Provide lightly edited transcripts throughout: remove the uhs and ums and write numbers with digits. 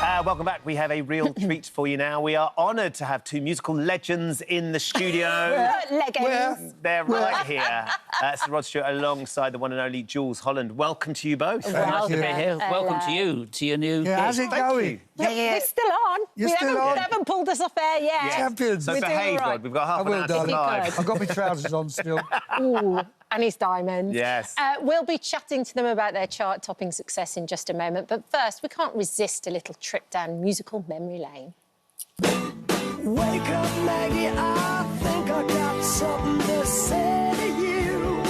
Welcome back. We have a real treat for you now. We are honoured to have two musical legends in the studio. Legends. They're right here. It's Rod Stewart alongside the one and only Jools, Holland. Welcome to you both. Nice to be here. Welcome to you, to your new... Yeah, how's it going? We're still on. You're still on? We haven't pulled us off air yet. Champions. So behave, Rod. We've got half an hour to live. I've got my trousers on still. Ooh, and his diamonds. Yes. We'll be chatting to them about their chart-topping success in just a moment. But first, we can't resist a little trip down musical memory lane. Wake up, Maggie, I think I got something to say to you.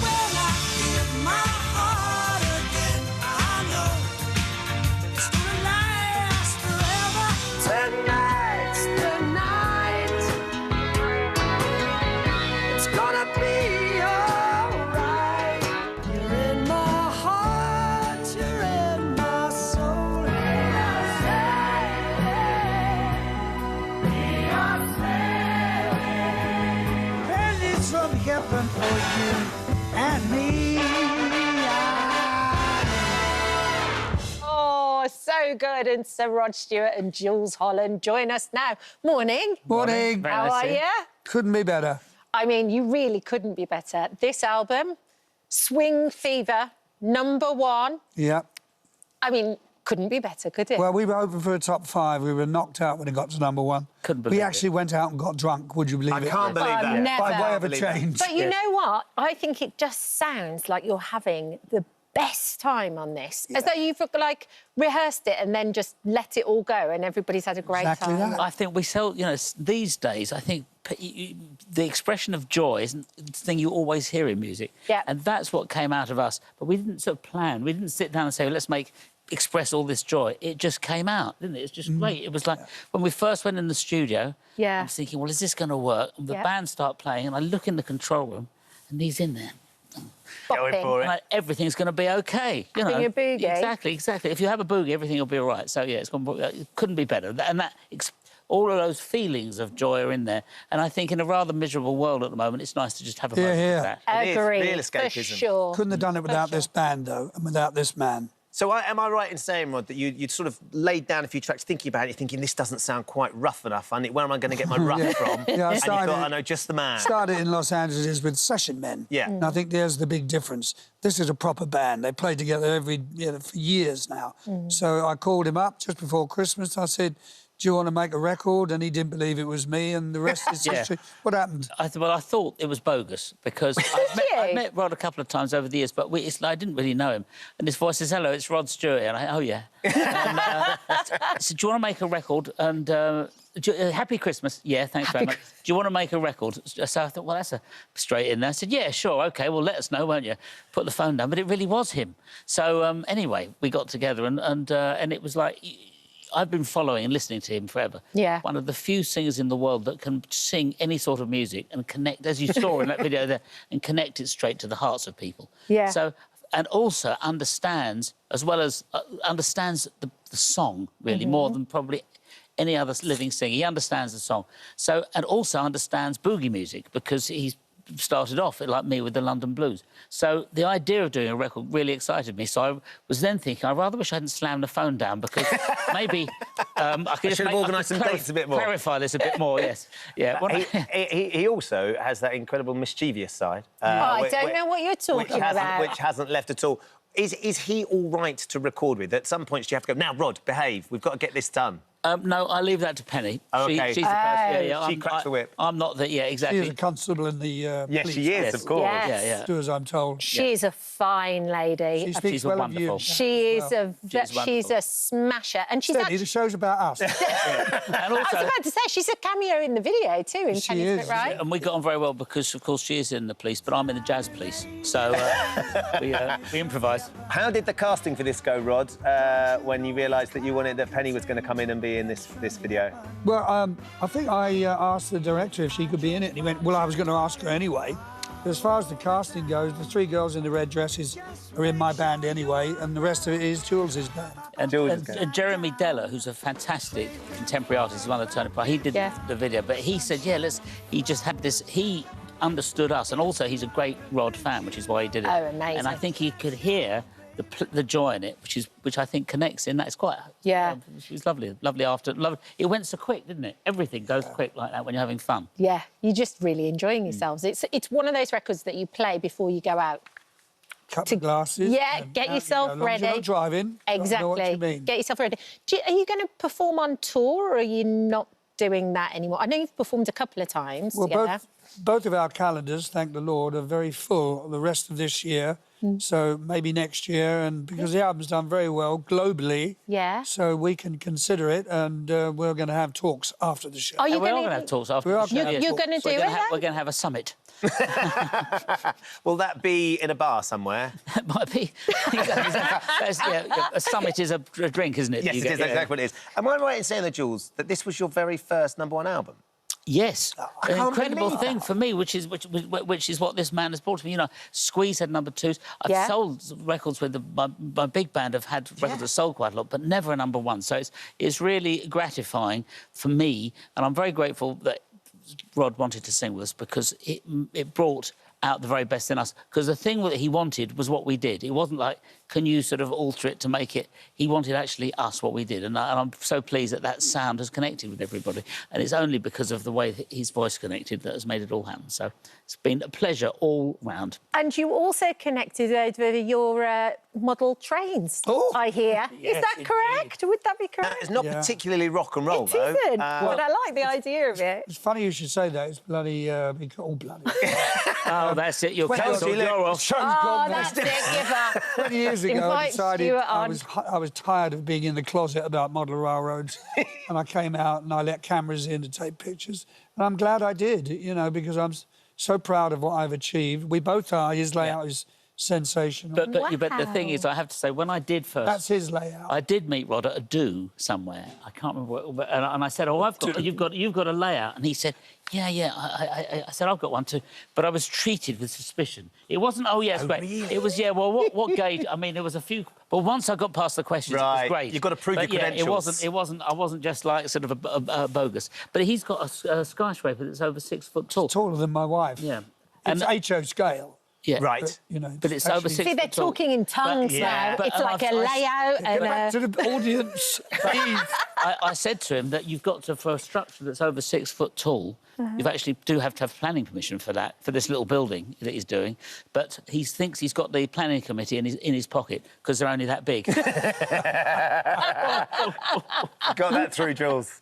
When I give my heart again, I know it's gonna last forever. Tonight's the night. It's gonna be alright. You're in my heart, you're in my soul. From heaven for you and me. Oh, so good. And Sir Rod Stewart and Jools Holland join us now. Morning. Morning. Very How nice are to see you. you? Couldn't be better. I mean, you really couldn't be better. This album, Swing Fever, #1. Yeah. I mean, couldn't be better, could it? Well, we were hoping for a top 5. We were knocked out when it got to #1. Couldn't believe We it. actually went out and got drunk, would you believe I it? can't believe Oh, that. never. By way of a Believe that. change. But you know what? I think it just sounds like you're having the best time on this. As though you've, like, rehearsed it and then just let it all go and everybody's had a great Exactly time. that. I think we sell, you know, these days, I think the expression of joy isn't the thing you always hear in music. Yeah. And that's what came out of us. But we didn't sort of plan. We didn't sit down and say, well, let's express all this joy. It just came out, didn't it? It's just great. It was like when we first went in the studio, Yeah. I was thinking, well, is this going to work? And the Yeah. band start playing, and I look in the control room, and he's in there. Going Bopping. for it. Like, everything's going to be OK. You know, Having a boogie. Exactly, exactly. If you have a boogie, everything will be all right. So, yeah, it couldn't be better. And all of those feelings of joy are in there. And I think in a rather miserable world at the moment, it's nice to just have a moment of that. It is Agreed, real for escapism. sure. Couldn't have done it without this band, though, and without this man. So am I right in saying, Rod, that you'd sort of laid down a few tracks thinking about it, thinking this doesn't sound quite rough enough, and where am I going to get my rough from? Yeah, I and you thought, started- I know just the man. Started in Los Angeles with session men. Yeah. And I think there's the big difference. This is a proper band. They play together for years now. So I called him up just before Christmas. I said, do you want to make a record? And he didn't believe it was me, and the rest is Yeah. history. What happened? I thought it was bogus because I've met Rod a couple of times over the years, but I didn't really know him. And his voice says, hello, it's Rod Stewart. And I, oh, yeah. And, I said, do you want to make a record? And Happy Christmas. Yeah, thanks very much. Do you want to make a record? So I thought, well, that's straight in there. I said, yeah, sure, OK, well, let us know, won't you? Put the phone down. But it really was him. So, anyway, we got together and it was like... I've been following and listening to him forever. Yeah. One of the few singers in the world that can sing any sort of music and connect, as you saw in that video there, and connect it straight to the hearts of people. Yeah. So, and also understands, as well as understands the song, really, more than probably any other living singer. He understands the song. So, and also understands boogie music because he's started off, like me, with the London Blues. So the idea of doing a record really excited me. So I was then thinking, I rather wish I hadn't slammed the phone down because maybe I could should have organised some dates a bit more. Clarify this a bit more, yes. Yeah. He also has that incredible mischievous side. I don't know what you're talking about. Which hasn't left at all. Is he all right to record with? At some points, do you have to go, now, Rod, behave. We've got to get this done. No, I leave that to Penny. Oh, OK. She's the person, yeah, She cracks the whip. I'm not the... Yeah, exactly. She's a constable in the Yes, police. she is, of course. Yes. Yeah, yeah. Do as I'm told. She's a fine lady. She speaks She's well wonderful. of you. She is She's she's a smasher. And she's Steady, the show's about us. And I was about to say, she's a cameo in the video too, in She Penny is. Spit Right. And we got on very well because, of course, she is in the police, but I'm in the jazz police. So we improvise. How did the casting for this go, Rod, when you realised that Penny was going to come in and be in this video? Well, I think I asked the director if she could be in it, and he went, well, I was going to ask her anyway. But as far as the casting goes, the 3 girls in the red dresses are in my band anyway, and the rest of it is Jools' band. And Jeremy Deller, who's a fantastic contemporary artist, who won the Turner Prize, he did the video, but he said, yeah, he just had this... He understood us, and also he's a great Rod fan, which is why he did it. Oh, amazing. And I think he could hear the joy in it, which I think connects in that. It's quite... Yeah. It was lovely after... It went so quick, didn't it? Everything goes quick like that when you're having fun. Yeah, you're just really enjoying yourselves. It's one of those records that you play before you go out. Couple of glasses. Yeah, and get out yourself you go. As long as ready. you're not driving. Exactly. I know what you mean. Get yourself ready. Are you going to perform on tour, or are you not doing that anymore? I know you've performed a couple of times Well, together. both of our calendars, thank the Lord, are very full the rest of this year. So maybe next year, and because the album's done very well globally, Yeah. so we can consider it, and we're going to have talks after the show. Are you We're all going going to have talks after We are the show. gonna have You're going to do it then? We're going to have a summit. Will that be in a bar somewhere? It might be. A summit is a drink, isn't it? Yes, You it get- is. That's exactly what it is. Am I right in saying, the Jools, that this was your very first #1 album? Yes, an can't incredible believe thing that. for me, which is what this man has brought to me. You know, Squeeze had #2s. I've Yeah. sold records with my big band. Have had records that sold quite a lot, but never a #1. So it's really gratifying for me, and I'm very grateful that Rod wanted to sing with us, because it brought out the very best in us. Because the thing that he wanted was what we did. It wasn't like, can you sort of alter it to make it... He wanted actually us, what we did. And I'm so pleased that sound has connected with everybody. And it's only because of the way that his voice connected that has made it all happen. So it's been a pleasure all round. And you also connected over your model trains, Oh. I hear. Yes, Is that indeed. correct? Would that be That correct? is not Yeah. particularly rock and roll, It though. isn't, but I like the idea of it. It's funny you should say that. It's bloody... all bloody. Oh, that's it. You're cancelled. look, You're off. Show's Oh, gone now. that's it, give up. 20 years ago, I Invite decided Stewart I on. was tired of being in the closet about model railroads, and I came out and I let cameras in to take pictures, and I'm glad I did, you know, because I'm so proud of what I've achieved. We both are. His layout is sensational. But the thing is, Wow. I have to say, when I did first... That's his layout. I did meet Rod at a do somewhere. I can't remember what, and I said, "Oh, you've got a layout," and he said, "Yeah." I said, "I've got one too," but I was treated with suspicion. It wasn't, "Oh, yeah, it's great." really? It was, "Yeah, well, what gauge?" I mean, there was a few, but once I got past the questions, it Right, was great. you've got to prove But your yeah, credentials. I wasn't just like sort of a bogus. But he's got a skyscraper that's over 6 foot tall. Taller than my wife. Yeah, It's HO scale. yeah, Right. You know, But it's over actually- 6 See, they're foot tall. talking in tongues yeah, now. but- It's and like I've- a I- layout Get and back a... to the audience, please. I said to him that you've got to, for a structure that's over 6 foot tall, you actually do have to have planning permission for that, for this little building that he's doing. But he thinks he's got the planning committee in his pocket because they're only that big. Got that through, Jules.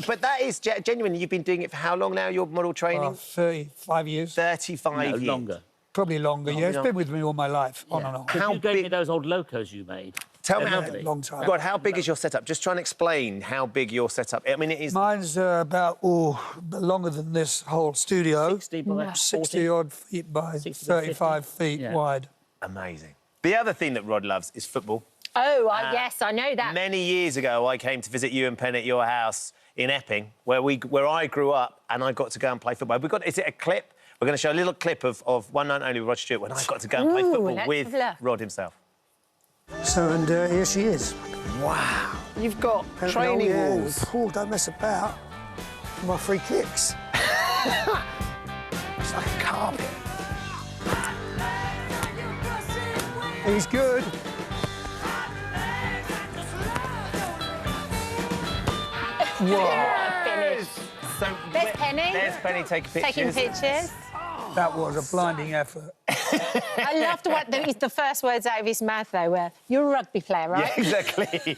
But that is genuine. You've been doing it for how long now, your model training? 35 years. 35 No, years. longer. Probably longer, yeah. It's long. been with me all my life, on and on. How You gave me big- those old locos you made. Tell me They're how... lovely. Long time. God, how big is your setup? Just try and explain how big your setup... I mean, it is... Mine's about, longer than this whole studio. 60 by 40. 60-odd feet by 60 to 35 feet Yeah. wide. Amazing. The other thing that Rod loves is football. Oh, yes, I know that. Many years ago, I came to visit you and Penn at your house in Epping, where I grew up, and I got to go and play football. Is it a clip? We're going to show a little clip of One Night Only with Rod Stewart when I got to go and play Ooh, football let's with have a look. Rod himself. So, and here she is. Wow. You've got training rules. Oh, don't mess about. My free kicks. It's like a carpet. He's good. Finish. So, There's Penny. There's Penny taking pictures. Taking pictures. That was a blinding effort. I loved the first words out of his mouth, though, were, "You're a rugby player, right?" Yeah, exactly.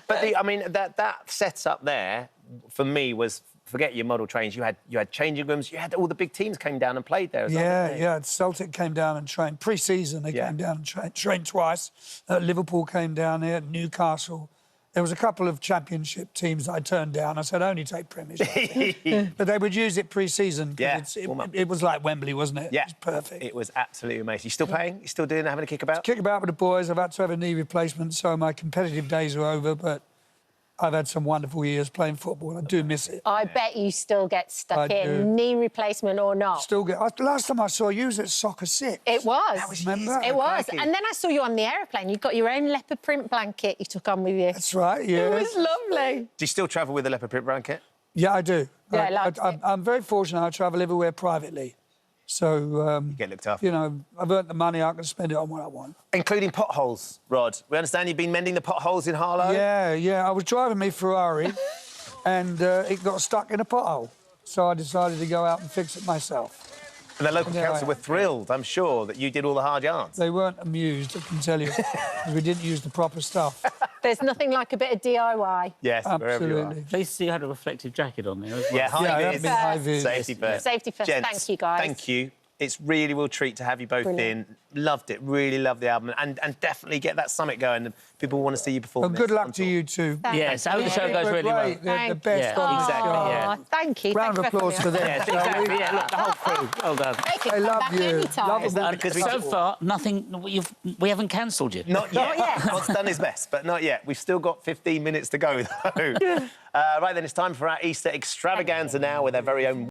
But I mean, that setup there, for me, was... Forget your model trains. You had changing rooms. You had all the big teams came down and played there as well. didn't they? Yeah. Celtic came down and trained. Pre-season, they came down and trained twice. Liverpool came down here, Newcastle. There was a couple of championship teams I turned down. I said, only take Premiership. But they would use it pre-season. Yeah, It was like Wembley, wasn't it? Yeah. It was perfect. It was absolutely amazing. You still playing? You still doing having a kickabout? Kick about with the boys. I've had to have a knee replacement, so my competitive days are over, but I've had some wonderful years playing football. I do miss it. I bet you still get stuck I in, do. knee replacement or not. Still get... Last time I saw you was at Soccer 6. It was. Remember? It was. crikey. And then I saw you on the aeroplane. You've got your own leopard print blanket you took on with you. That's right, yeah. It was lovely. Do you still travel with a leopard print blanket? Yeah, I do. Yeah, I liked it. I'm very fortunate. I travel everywhere privately. So, Get looked after. you know, I've earned the money, I can spend it on what I want. Including potholes, Rod. We understand you've been mending the potholes in Harlow? Yeah. I was driving my Ferrari and it got stuck in a pothole. So I decided to go out and fix it myself. And the local Yeah, council were thrilled, I'm sure, that you did all the hard yards. They weren't amused, I can tell you, because we didn't use the proper stuff. There's nothing like a bit of DIY. Yes, wherever you are. Absolutely. At least you had a reflective jacket on there as well. Yeah, high Yeah, vis. that'd be high vis. Safety first. Safety first. Gents, Thank you, guys. Thank you. It's really real treat to have you both Brilliant. in. Loved it. Really loved the album. And definitely get that summit going. And people want to see you perform. Well, good this luck on to tour. you two. Yes, I hope the show goes They're really well. great. They're the Thank best you. on the Exactly, show. yeah. Thank you. Round of Thank you applause for them. Yeah, exactly. Yeah, look, the whole crew. Well done. They can I come love back you. anytime. Love Is that because we So far, nothing. We haven't cancelled you. Not yet. Not yet. Rod's done his best, but not yet. We've still got 15 minutes to go, though. Right then, it's time for our Easter extravaganza now with our very own